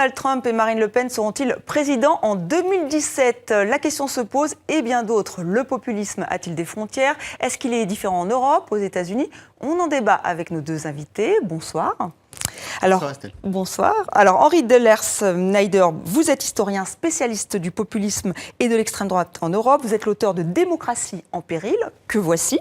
Donald Trump et Marine Le Pen seront-ils présidents en 2017 ? La question se pose et bien d'autres. Le populisme a-t-il des frontières ? Est-ce qu'il est différent en Europe, aux États-Unis ? On en débat avec nos deux invités. Bonsoir. Bonsoir. Alors, Henri Dellers-Neider, vous êtes historien spécialiste du populisme et de l'extrême droite en Europe. Vous êtes l'auteur de Démocratie en péril, que voici.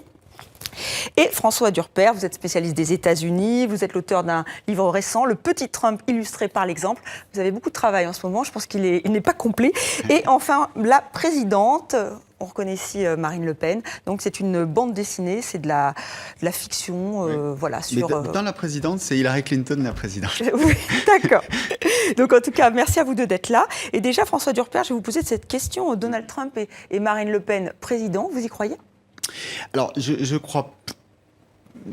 Et François Durper, vous êtes spécialiste des États-Unis, vous êtes l'auteur d'un livre récent, Le Petit Trump illustré par l'exemple. Vous avez beaucoup de travail en ce moment, je pense qu'il n'est pas complet. Et enfin, la présidente, on reconnaît ici Marine Le Pen, donc c'est une bande dessinée, c'est de la fiction, voilà. Sur, mais dans la présidente, c'est Hillary Clinton la présidente. Oui, d'accord. Donc en tout cas, merci à vous deux d'être là. Et déjà, François Durper, je vais vous poser cette question, Donald Trump et Marine Le Pen président, vous y croyez ? Alors, je crois...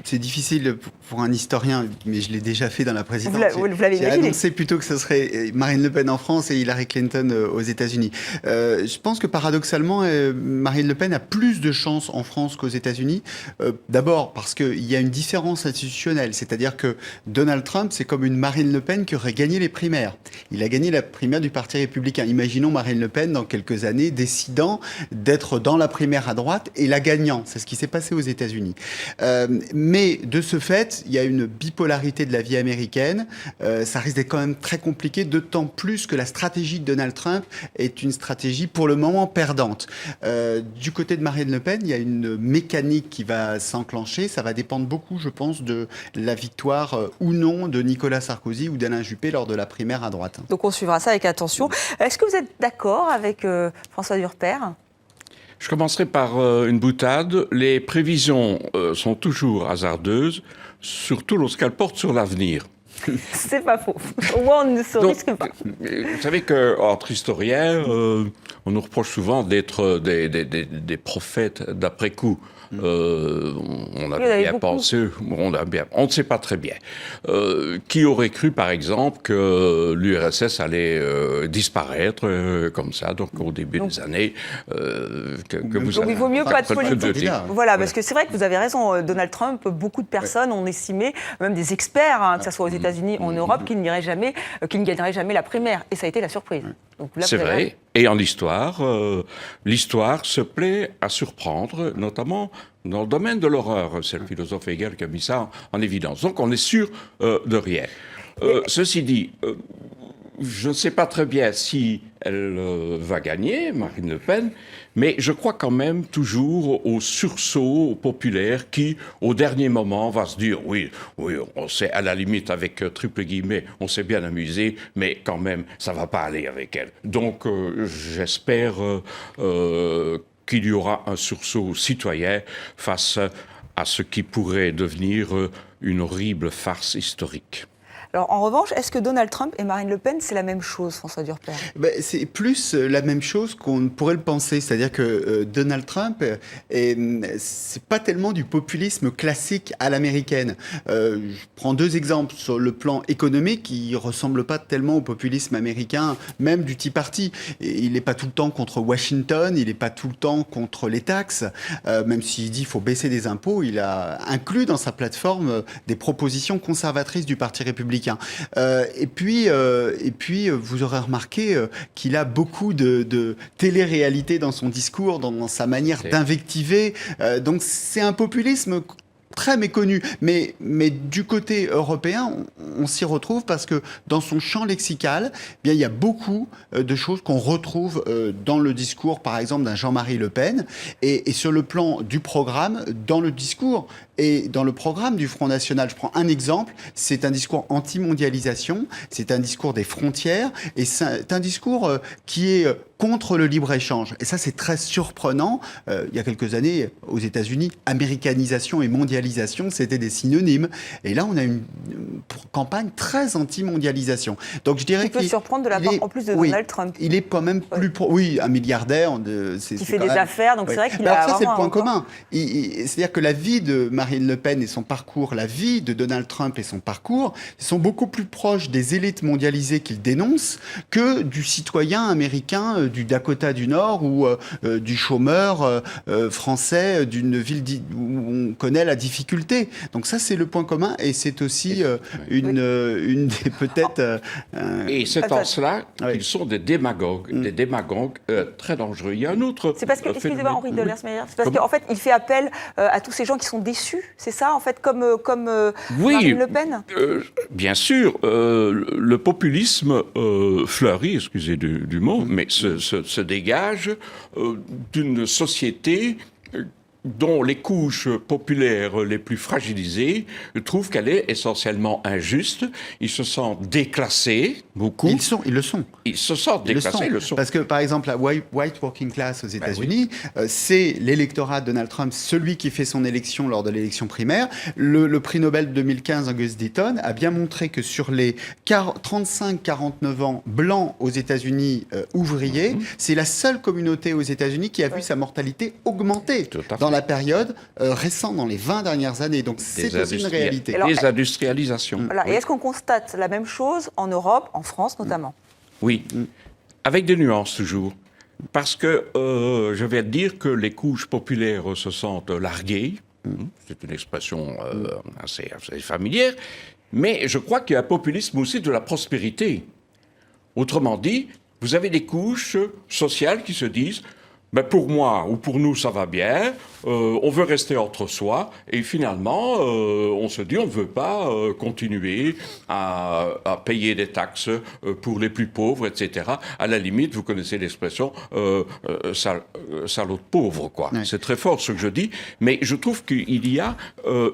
C'est difficile pour un historien, mais je l'ai déjà fait dans la présidence. Vous l'avez imaginé. J'ai annoncé plutôt que ce serait Marine Le Pen en France et Hillary Clinton aux États-Unis. Je pense que paradoxalement, Marine Le Pen a plus de chances en France qu'aux États-Unis. D'abord parce qu'il y a une différence institutionnelle, c'est-à-dire que Donald Trump, c'est comme une Marine Le Pen qui aurait gagné les primaires. Il a gagné la primaire du Parti républicain. Imaginons Marine Le Pen dans quelques années décidant d'être dans la primaire à droite et la gagnant. C'est ce qui s'est passé aux États-Unis. Mais de ce fait, il y a une bipolarité de la vie américaine. Ça risque d'être quand même très compliqué, d'autant plus que la stratégie de Donald Trump est une stratégie pour le moment perdante. Du côté de Marine Le Pen, il y a une mécanique qui va s'enclencher. Ça va dépendre beaucoup, je pense, de la victoire ou non de Nicolas Sarkozy ou d'Alain Juppé lors de la primaire à droite. Donc on suivra ça avec attention. Est-ce que vous êtes d'accord avec François Durper ? Je commencerai par une boutade. Les prévisions sont toujours hasardeuses, surtout lorsqu'elles portent sur l'avenir. C'est pas faux. Au moins, on ne se risque pas. Vous savez qu'entre historiens, on nous reproche souvent d'être des prophètes d'après-coup. On a bien pensé, on ne sait pas très bien. Qui aurait cru, par exemple, que l'URSS allait disparaître comme ça, donc au début des années que vous donc avez... il vaut mieux pas de politique. Voilà, parce que c'est vrai que vous avez raison, Donald Trump, beaucoup de personnes ont estimé, même des experts, que ce soit aux États-Unis ou en Europe, qu'il ne gagnerait jamais la primaire. Et ça a été la surprise. C'est vrai. Et en histoire, l'histoire se plaît à surprendre, notamment dans le domaine de l'horreur. C'est le philosophe Hegel qui a mis ça en évidence. Donc on est sûr de rien. Ceci dit, je ne sais pas très bien si elle va gagner, Marine Le Pen, mais je crois quand même toujours au sursaut populaire qui, au dernier moment, va se dire oui, on sait, à la limite, avec triple guillemets, on s'est bien amusé, mais quand même, ça ne va pas aller avec elle. Donc, j'espère qu'il y aura un sursaut citoyen face à ce qui pourrait devenir une horrible farce historique. Alors, en revanche, est-ce que Donald Trump et Marine Le Pen, c'est la même chose, François Durper ? C'est plus la même chose qu'on pourrait le penser. C'est-à-dire que Donald Trump, c'est pas tellement du populisme classique à l'américaine. Je prends deux exemples. Sur le plan économique, il ressemble pas tellement au populisme américain, même du Tea Party. Il n'est pas tout le temps contre Washington, il n'est pas tout le temps contre les taxes. Même s'il dit qu'il faut baisser des impôts, il a inclus dans sa plateforme des propositions conservatrices du Parti républicain. Et puis, vous aurez remarqué qu'il a beaucoup de télé-réalité dans son discours, dans sa manière d'invectiver. Donc c'est un populisme très méconnu, mais du côté européen, on s'y retrouve parce que dans son champ lexical, il y a beaucoup de choses qu'on retrouve dans le discours, par exemple, d'un Jean-Marie Le Pen, et sur le plan du programme, dans le discours et dans le programme du Front National. Je prends un exemple, c'est un discours anti-mondialisation, c'est un discours des frontières, et c'est un discours qui est contre le libre-échange. Et ça, c'est très surprenant. Il y a quelques années, aux États-Unis, américanisation et mondialisation, c'était des synonymes. Et là, on a une campagne très anti-mondialisation. Donc, je dirais qu'il peut surprendre de la part, en plus de Donald Trump. Il est quand même plus... Oui, un milliardaire. Qui fait des affaires, donc c'est vrai qu'il a ça, c'est le vraiment point commun. C'est-à-dire que la vie de Marine Marine Le Pen et son parcours, la vie de Donald Trump et son parcours, sont beaucoup plus proches des élites mondialisées qu'il dénonce que du citoyen américain du Dakota du Nord ou du chômeur français d'une ville où on connaît la difficulté. Donc ça, c'est le point commun et c'est aussi une des peut-être... Et c'est en cela qu'ils sont des démagogues très dangereux. Il y a un autre... C'est parce que, excusez-moi Henri de Lersmeyer, c'est parce qu'en fait, il fait appel à tous ces gens qui sont déçus, c'est ça, en fait, comme Marine Le Pen bien sûr, le populisme fleurit, excusez du mot, mais se dégage d'une société dont les couches populaires les plus fragilisées trouvent qu'elle est essentiellement injuste. Ils se sentent déclassés, beaucoup. Ils le sont. Ils se sentent déclassés, ils le sont. Parce que, par exemple, la white working class aux États-Unis, c'est l'électorat de Donald Trump, celui qui fait son élection lors de l'élection primaire. Le prix Nobel 2015, Angus Deaton, a bien montré que sur les 35-49 ans blancs aux États-Unis ouvriers, c'est la seule communauté aux États-Unis qui a vu sa mortalité augmenter dans la période récente, dans les 20 dernières années. Donc c'est aussi une réalité. Désindustrialisation. Voilà. Et est-ce qu'on constate la même chose en Europe, en France notamment ? Oui, avec des nuances toujours. Parce que je vais dire que les couches populaires se sentent larguées. C'est une expression assez familière. Mais je crois qu'il y a un populisme aussi de la prospérité. Autrement dit, vous avez des couches sociales qui se disent ben pour moi ou pour nous, ça va bien, on veut rester entre soi, et finalement, on se dit on ne veut pas continuer à payer des taxes pour les plus pauvres, etc. À la limite, vous connaissez l'expression salaud de pauvre, quoi. Oui. C'est très fort ce que je dis, mais je trouve qu'il y a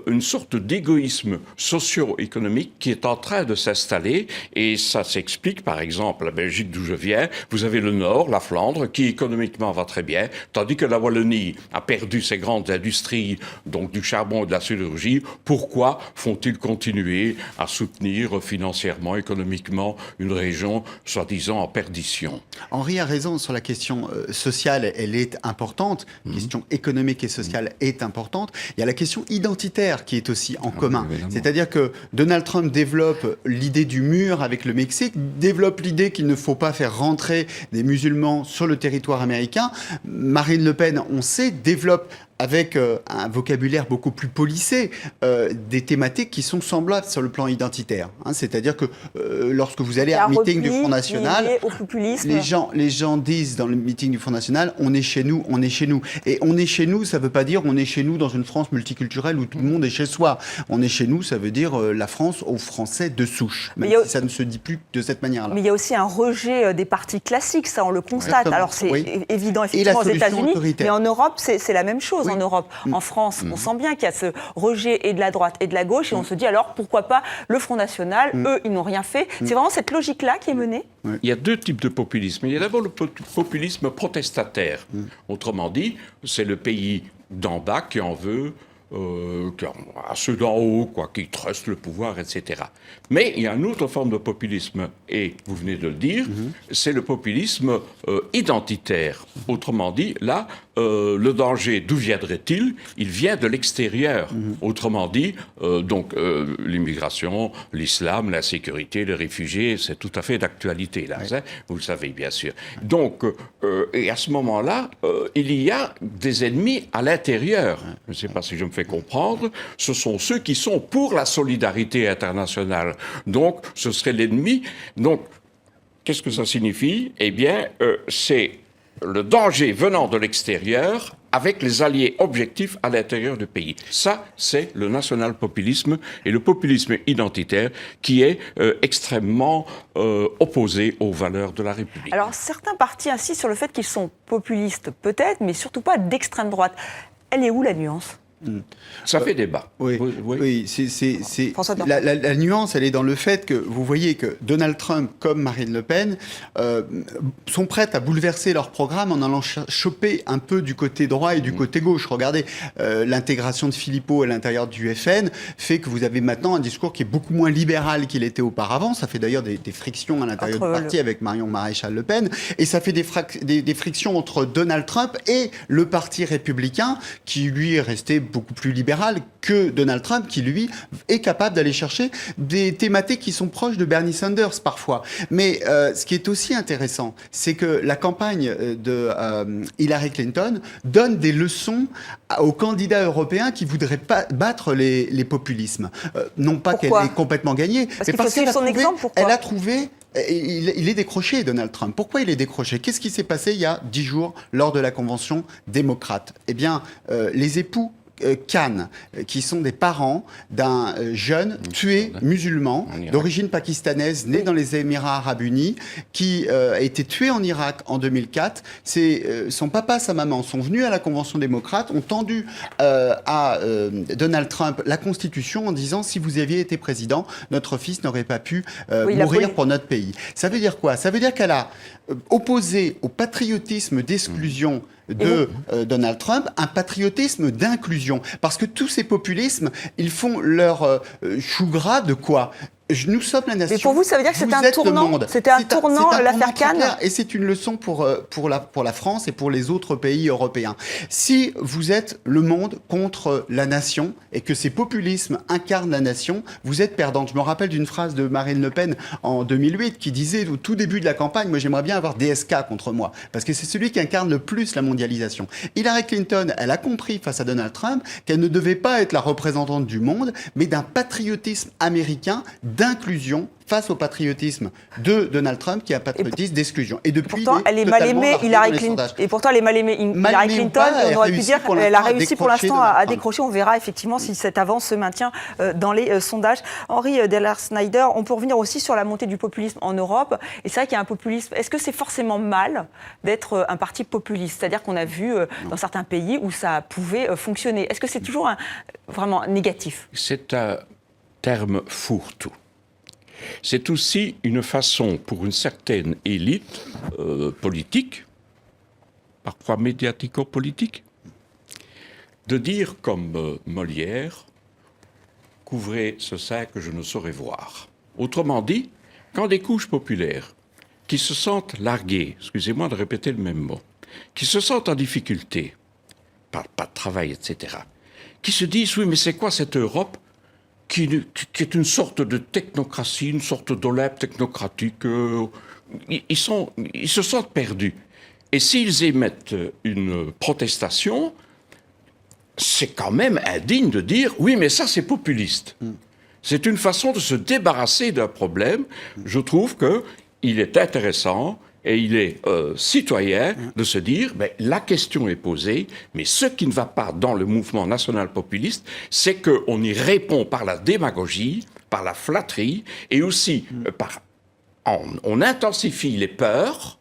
une sorte d'égoïsme socio-économique qui est en train de s'installer, et ça s'explique, par exemple, la Belgique d'où je viens, vous avez le Nord, la Flandre, qui économiquement va très bien, tandis que la Wallonie a perdu ses grandes industries, donc du charbon et de la sidérurgie. Pourquoi font-ils continuer à soutenir financièrement, économiquement, une région soi-disant en perdition ? Henri a raison sur la question sociale, elle est importante. La question économique et sociale est importante. Il y a la question identitaire qui est aussi en commun. Évidemment. C'est-à-dire que Donald Trump développe l'idée du mur avec le Mexique, développe l'idée qu'il ne faut pas faire rentrer des musulmans sur le territoire américain. Marine Le Pen, on sait, développe avec un vocabulaire beaucoup plus policé, des thématiques qui sont semblables sur le plan identitaire. C'est-à-dire que lorsque vous allez à un meeting du Front National, les gens disent dans le meeting du Front National, on est chez nous, on est chez nous. Et on est chez nous, ça ne veut pas dire on est chez nous dans une France multiculturelle où tout le monde est chez soi. On est chez nous, ça veut dire la France aux Français de souche, même si ça ne se dit plus de cette manière-là. Mais il y a aussi un rejet des partis classiques, ça on le constate. Exactement. Alors c'est évident effectivement aux États-Unis, mais en Europe c'est la même chose. En Europe. En France, on sent bien qu'il y a ce rejet et de la droite et de la gauche, et on se dit alors pourquoi pas le Front National, eux ils n'ont rien fait. C'est vraiment cette logique-là qui est menée. Il y a deux types de populisme. Il y a d'abord le populisme protestataire. Autrement dit, c'est le pays d'en bas qui en veut à ceux d'en haut, quoi, qui trustent le pouvoir, etc. Mais il y a une autre forme de populisme, et vous venez de le dire, c'est le populisme identitaire. Autrement dit, là, le danger, d'où viendrait-il ? Il vient de l'extérieur. Autrement dit, donc l'immigration, l'islam, l'insécurité, les réfugiés, c'est tout à fait d'actualité, là, vous le savez bien sûr. Donc, et à ce moment-là, il y a des ennemis à l'intérieur. Je ne sais pas si je me fais comprendre. Ce sont ceux qui sont pour la solidarité internationale. Donc, ce serait l'ennemi. Donc, qu'est-ce que ça signifie ? Eh bien, c'est le danger venant de l'extérieur avec les alliés objectifs à l'intérieur du pays. Ça, c'est le national-populisme et le populisme identitaire qui est extrêmement opposé aux valeurs de la République. Alors, certains partis insistent sur le fait qu'ils sont populistes, peut-être, mais surtout pas d'extrême droite. Elle est où la nuance ? Ça fait débat. Oui. La nuance, elle est dans le fait que vous voyez que Donald Trump comme Marine Le Pen sont prêtes à bouleverser leur programme en allant choper un peu du côté droit et du côté gauche. Regardez, l'intégration de Philippot à l'intérieur du FN fait que vous avez maintenant un discours qui est beaucoup moins libéral qu'il était auparavant. Ça fait d'ailleurs des frictions à l'intérieur du parti avec Marion Maréchal Le Pen, et ça fait des frictions entre Donald Trump et le parti républicain qui lui est resté beaucoup plus libérale que Donald Trump, qui lui est capable d'aller chercher des thématiques qui sont proches de Bernie Sanders parfois. Mais ce qui est aussi intéressant, c'est que la campagne de Hillary Clinton donne des leçons aux candidats européens qui voudraient battre les populismes. Non pas qu'elle ait complètement gagné, mais parce qu'elle a trouvé... Il est décroché, Donald Trump. Pourquoi il est décroché? Qu'est-ce qui s'est passé il y a 10 jours lors de la convention démocrate? Eh bien, les époux Khan, qui sont des parents d'un jeune tué musulman d'origine pakistanaise, né dans les Émirats arabes unis, qui a été tué en Irak en 2004. Son papa, sa maman sont venus à la Convention démocrate, ont tendu à Donald Trump la Constitution en disant « si vous aviez été président, notre fils n'aurait pas pu mourir pour notre pays ». Ça veut dire quoi? Ça veut dire qu'elle a opposé au patriotisme d'exclusion de Donald Trump, un patriotisme d'inclusion. Parce que tous ces populismes, ils font leur chou gras de quoi? Nous sommes la nation. Mais pour vous, ça veut dire que c'était un tournant. C'était un tournant, l'affaire Cannes. Et c'est une leçon pour la France et pour les autres pays européens. Si vous êtes le monde contre la nation et que ces populismes incarnent la nation, vous êtes perdante. Je me rappelle d'une phrase de Marine Le Pen en 2008 qui disait au tout début de la campagne, moi j'aimerais bien avoir DSK contre moi, parce que c'est celui qui incarne le plus la mondialisation. Hillary Clinton, elle a compris face à Donald Trump qu'elle ne devait pas être la représentante du monde, mais d'un patriotisme américain, d'inclusion face au patriotisme de Donald Trump, qui est un patriotisme d'exclusion. Et depuis, pourtant, elle est mal aimée, Hillary Clinton. Et pourtant, elle est mal aimée, Hillary Clinton. On aurait pu dire qu'elle a réussi pour l'instant à décrocher. On verra effectivement si cette avance se maintient dans les sondages. Henri Dellert-Schneider, on peut revenir aussi sur la montée du populisme en Europe. Et c'est vrai qu'il y a un populisme. Est-ce que c'est forcément mal d'être un parti populiste? C'est-à-dire qu'on a vu dans certains pays où ça pouvait fonctionner. Est-ce que c'est toujours vraiment négatif? C'est un terme fourre-tout. C'est aussi une façon pour une certaine élite politique, parfois médiatico-politique, de dire comme Molière, « couvrez ce sein que je ne saurais voir ». Autrement dit, quand des couches populaires qui se sentent larguées, excusez-moi de répéter le même mot, qui se sentent en difficulté, pas de travail, etc., qui se disent « oui, mais c'est quoi cette Europe ?» qui est une sorte de technocratie, une sorte d'Olympe technocratique. Ils se sentent perdus. Et s'ils émettent une protestation, c'est quand même indigne de dire « oui, mais ça, c'est populiste ». C'est une façon de se débarrasser d'un problème. Je trouve qu'il est intéressant et il est citoyen de se dire la question est posée, mais ce qui ne va pas dans le mouvement national populiste, c'est qu'on y répond par la démagogie, par la flatterie, et aussi on intensifie les peurs.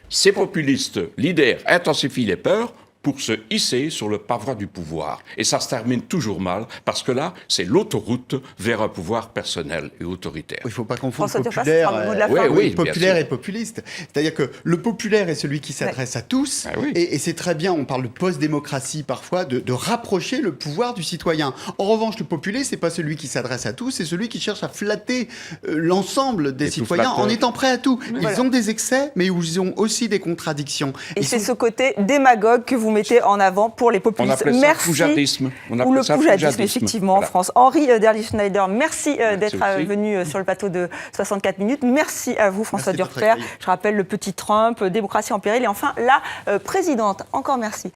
Ces populistes leaders intensifient les peurs pour se hisser sur le pavois du pouvoir. Et ça se termine toujours mal, parce que là, c'est l'autoroute vers un pouvoir personnel et autoritaire. Il ne faut pas confondre populaire et populiste. C'est-à-dire que le populaire est celui qui s'adresse à tous, et c'est très bien, on parle de post-démocratie parfois, de rapprocher le pouvoir du citoyen. En revanche, le populiste, ce n'est pas celui qui s'adresse à tous, c'est celui qui cherche à flatter l'ensemble des citoyens en étant prêt à tout. Ils ont des excès, mais ils ont aussi des contradictions. Et c'est ce côté démagogue que vous mettez en avant pour les populistes. On appelle ça poujadisme. Ou le poujadisme, effectivement, en France. Henri Dellert-Schneider, merci d'être venu sur le plateau de 64 minutes. Merci à vous, François Durclert. Je rappelle le petit Trump, démocratie en péril. Et enfin, la présidente. Encore merci.